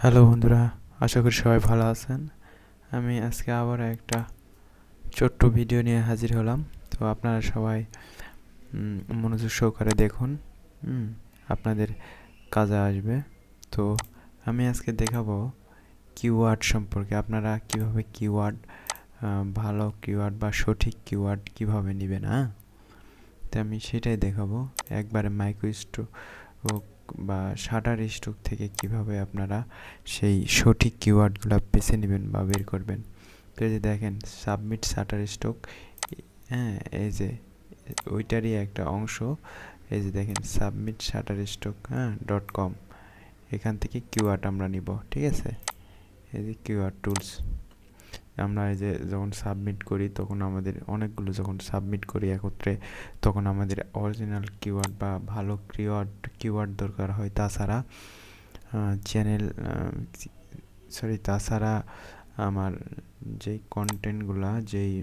Hello বন্ধুরা, আশা করি সবাই ভালো আছেন। আমি আজকে আবার একটা ছোট্ট ভিডিও নিয়ে হাজির হলাম। তো আপনারা সবাই মনোযোগ সহকারে দেখুন, হুম, আপনাদের কাজে আসবে। তো আমি আজকে দেখাবো কিওয়ার্ড সম্পর্কে, আপনারা কিভাবে কিওয়ার্ড, ভালো কিওয়ার্ড বা সঠিক কিওয়ার্ড কিভাবে নেবেন। তো আমি সেটাই দেখাবো। একবারে মাইক্রো স্ট্রোক বা শাটার স্ট্রোক থেকে কিভাবে আপনারা সেই সঠিক কিওয়ার্ডগুলো বেছে নেবেন বা বের করবেন। তো এই যে দেখেন সাবমিট শাটার স্ট্রোক, হ্যাঁ, এই যে ওইটারই একটা অংশ। এই যে দেখেন সাবমিট শাটার স্ট্রোক .com, এখান থেকে কিওয়ার্ড আমরা নিব। ঠিক আছে, এই যে কিওয়ার্ড টুলস। আমরা এই যে যখন সাবমিট করি তখন আমাদের অনেকগুলো যখন সাবমিট করি একত্রে, তখন আমাদের অরিজিনাল কিওয়ার্ড বা ভালো কিওয়ার্ড দরকার হয়। তাছাড়া তাছাড়া আমার যেই কন্টেন্টগুলো, যেই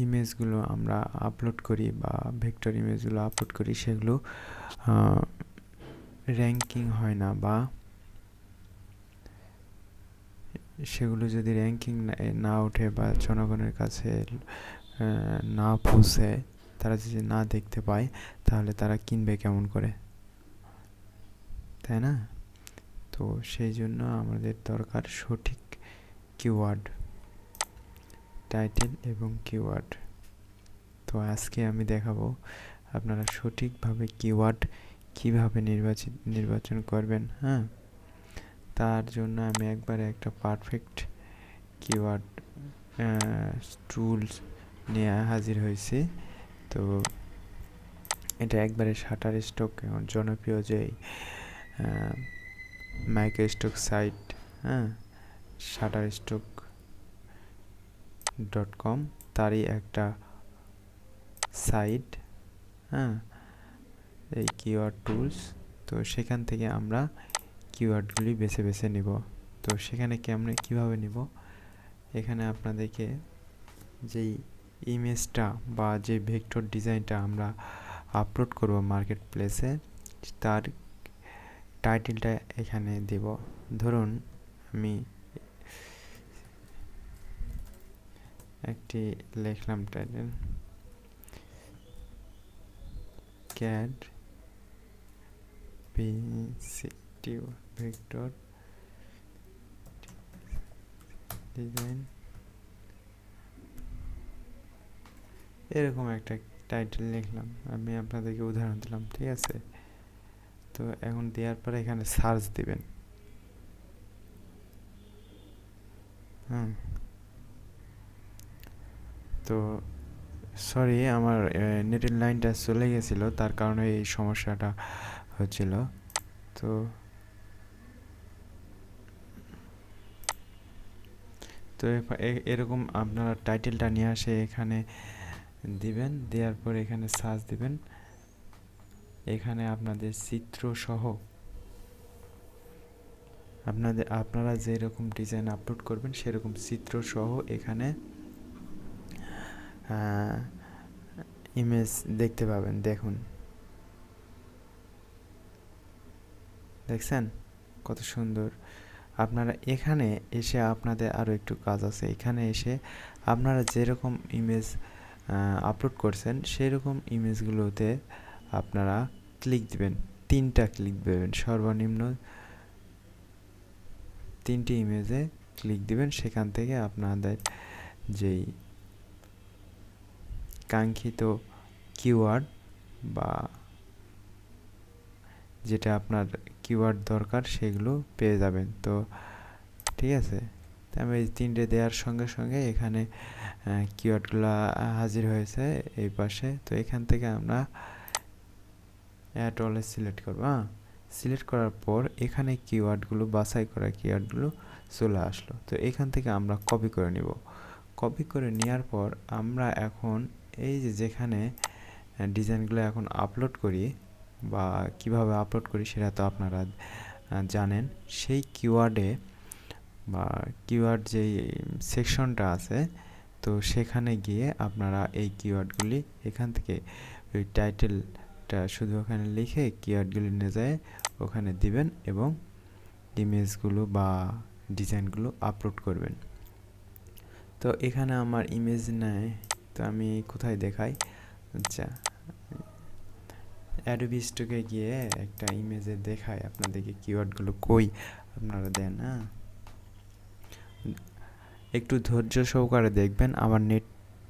ইমেজগুলো আমরা আপলোড করি বা ভেক্টর ইমেজগুলো আপলোড করি, সেগুলো র্যাঙ্কিং হয় না, বা সেগুলো যদি র্যাঙ্কিং না ওঠে বা জনগণের কাছে না পৌঁছে, তারা যদি না দেখতে পায়, তাহলে তারা কিনবে কেমন করে, তাই না? তো সেই জন্য আমাদের দরকার সঠিক কিওয়ার্ড, টাইটেল এবং কিওয়ার্ড। তো আজকে আমি দেখাবো আপনারা সঠিকভাবে কিওয়ার্ড কিভাবে নির্বাচন করবেন। তার জন্য আমি একবারে একটা পারফেক্ট কিওয়ার্ড টুলস নিয়ে হাজির হয়েছি। তো এটা একবারে শাটার স্টক, এখন জনপ্রিয় যেই micro stock site, Shutterstock .com, তারই একটা সাইট, এই কিওয়ার্ড টুলস। তো সেখান থেকে আমরা কিওয়ার্ডগুলি বেছে বেছে নিব। তো সেখানে কিভাবে নিব, এখানে আপনাদেরকে যেই ইমেজটা বা যে ভেক্টর ডিজাইনটা আমরা আপলোড করব মার্কেট প্লেসে, তার টাইটেলটা এখানে দেব। ধরুন আমি একটি লিখলাম টাইটেল, ক্যাড পিসিটিভ ভেক্টর ডিজাইন, এরকম একটা টাইটেল লিখলাম। আমি আপনাদেরকে উদাহরণ দিলাম, ঠিক আছে? তো এখন দেওয়ার পরে এখানে সার্চ দিবেন। তো সরি, আমার নেটের লাইনটা চলে গেছিলো, তার কারণে এই সমস্যাটা হচ্ছিল। তো তো এরকম আপনারা টাইটেলটা নিয়ে আসে এখানে দিবেন, দেওয়ার পর এখানে সার্চ দিবেন। এখানে আপনাদের চিত্র সহ আপনারা যেরকম ডিজাইন আপলোড করবেন সেরকম চিত্র সহ এখানে ইমেজ দেখতে পাবেন। দেখছেন কত সুন্দর। আপনারা এখানে এসে আপনাদের আরও একটু কাজ আছে। এখানে এসে আপনারা যেরকম ইমেজ আপলোড করছেন সেরকম ইমেজগুলোতে আপনারা ক্লিক দিবেন, 3টা ক্লিক দেবেন, সর্বনিম্ন 3টি ইমেজে ক্লিক দিবেন। সেখান থেকে আপনাদের যেই কাঙ্ক্ষিত কিওয়ার্ড বা যেটা আপনার কিওয়ার্ড দরকার সেগুলো পেয়ে যাবেন। তো ঠিক আছে, আমি এই 3টে দেওয়ার সঙ্গে সঙ্গে এখানে কিওয়ার্ডগুলো হাজির হয়েছে এই পাশে। তো এখান থেকে আমরা অ্যাড অলে সিলেক্ট করব। সিলেক্ট করার পর এখানে কিওয়ার্ডগুলো, বাছাই করা কিওয়ার্ডগুলো চলে আসলো। তো এখান থেকে আমরা কপি করে নিব। কপি করে নেওয়ার পর আমরা এখন এই যেখানে ডিজাইনগুলো এখন আপলোড করি বা কিভাবে আপলোড করি সেটা তো আপনারা জানেন। সেই কিওয়ার্ডে বা কিওয়ার্ড যেই সেকশনটা আছে, তো সেখানে গিয়ে আপনারা এই কিওয়ার্ডগুলি এখান থেকে ওই টাইটেলটা শুধু ওখানে লিখে কিওয়ার্ডগুলি নিয়ে যায় ওখানে দিবেন এবং ইমেজগুলো বা ডিজাইনগুলো আপলোড করবেন। তো এখানে আমার ইমেজ নেয়, তো আমি কোথায় দেখাই? আচ্ছা, অ্যাডোবি স্টকে গিয়ে একটা ইমেজে দেখাই আপনাদেরকে কিওয়ার্ডগুলো কই আপনারা দেন। হ্যাঁ, একটু ধৈর্য সহকারে দেখবেন, আমার নেট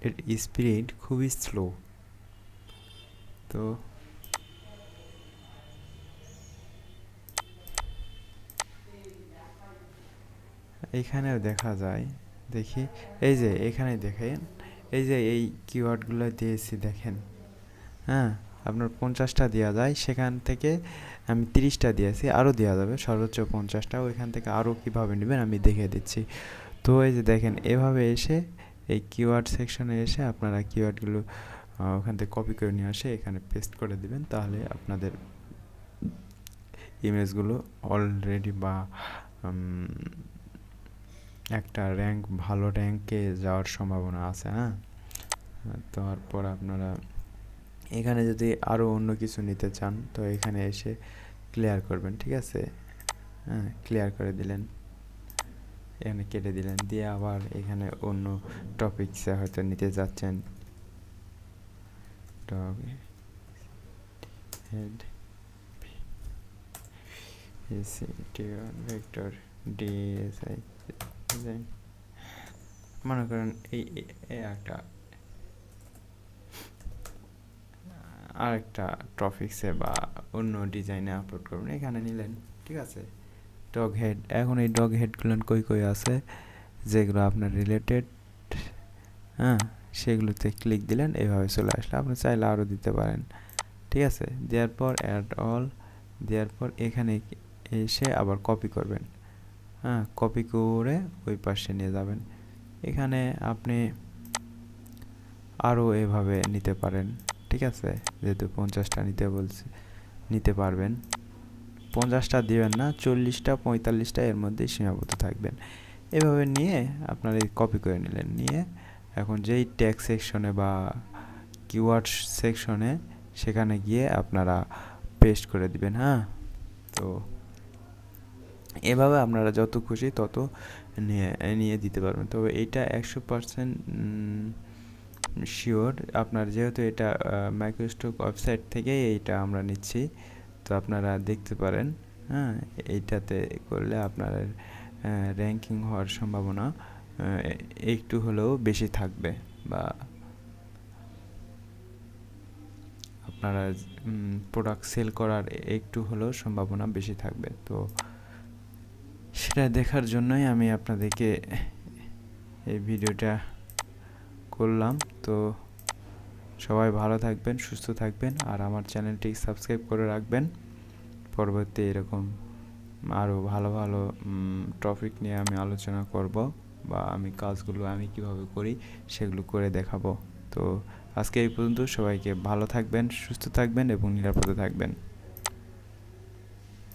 এর স্পিড খুবই স্লো। তো এখানেও দেখা যায়, দেখি এই যে এখানে দেখেন, এই যে এই কিওয়ার্ডগুলো দিয়েছি দেখেন। হ্যাঁ, আপনার 50টা দেওয়া যায়, সেখান থেকে আমি 30টা দিয়েছি, আরও দেওয়া যাবে সর্বোচ্চ 50টা। ওইখান থেকে আরও কীভাবে নেবেন আমি দেখিয়ে দিচ্ছি। তো এই যে দেখেন, এভাবে এসে এই কিওয়ার্ড সেকশনে এসে আপনারা কিওয়ার্ডগুলো ওখান থেকে কপি করে নিয়ে আসে এখানে পেস্ট করে দিবেন, তাহলে আপনাদের ইমেজগুলো অলরেডি বা একটা ভালো র্যাঙ্কে যাওয়ার সম্ভাবনা আছে। হ্যাঁ, তারপর আপনারা এখানে যদি আরও অন্য কিছু নিতে চান তো এখানে এসে ক্লিয়ার করবেন, ঠিক আছে? হ্যাঁ, ক্লিয়ার করে দিলেন, এখানে কেটে দিলেন, দিয়ে আবার এখানে অন্য টপিকসে হয়তো নিতে যাচ্ছেন, হেড ভেক্টর ডিএসআই ডিজাইন, মনে করেন এই একটা আরেকটা টপিক্সে বা অন্য ডিজাইনে আপলোড করবেন, এখানে নিলেন, ঠিক আছে? ডগ হেড, এখন এই ডগ হেডগুলো কই কই আছে যেগুলো আপনার রিলেটেড, হ্যাঁ, সেগুলোতে ক্লিক দিলেন, এইভাবে চলে আসলে। আপনি চাইলে আরও দিতে পারেন, ঠিক আছে? দেওয়ার পর অ্যাড অল, দেওয়ার পর এখানে এসে আবার কপি করবেন। হ্যাঁ, কপি করে ওই পাশে নিয়ে যাবেন। এখানে আপনি আরও এভাবে নিতে পারেন, ঠিক আছে? যেহেতু 50টা নিতে পারবেন, 50টা দিবেন না, 40টা 45টা এর মধ্যে সীমাবদ্ধ থাকবেন। এভাবে নিয়ে আপনারা কপি করে নিলেন, নিয়ে এখন যেই ট্যাগ সেকশনে বা কিওয়ার্ড সেকশনে সেখানে গিয়ে আপনারা পেস্ট করে দিবেন। হ্যাঁ, তো এভাবে আপনারা যত খুশি তত নিয়ে দিতে পারবেন। তবে এইটা 100% শিওর, আপনার যেহেতু এটা মাইক্রোস্টক ওয়েবসাইট থেকেই এইটা আমরা নিচ্ছি, তো আপনারা দেখতে পারেন। হ্যাঁ, এইটাতে করলে আপনার র্যাঙ্কিং হওয়ার সম্ভাবনা একটু হলেও বেশি থাকবে, বা আপনারা প্রোডাক্ট সেল করার একটু হলেও সম্ভাবনা বেশি থাকবে। তো সেটা দেখার জন্যই আমি আপনাদেরকে এই ভিডিওটা করলাম। তো সবাই ভালো থাকবেন, সুস্থ থাকবেন, আর আমার চ্যানেলটি সাবস্ক্রাইব করে রাখবেন। পরবর্তী এরকম আরও ভালো ভালো টপিক নিয়ে আমি আলোচনা করব, বা আমি কাজগুলো আমি কিভাবে করি সেগুলো করে দেখাবো। তো আজকে এই পর্যন্ত, সবাইকে ভালো থাকবেন, সুস্থ থাকবেন এবং নিরাপদে থাকবেন।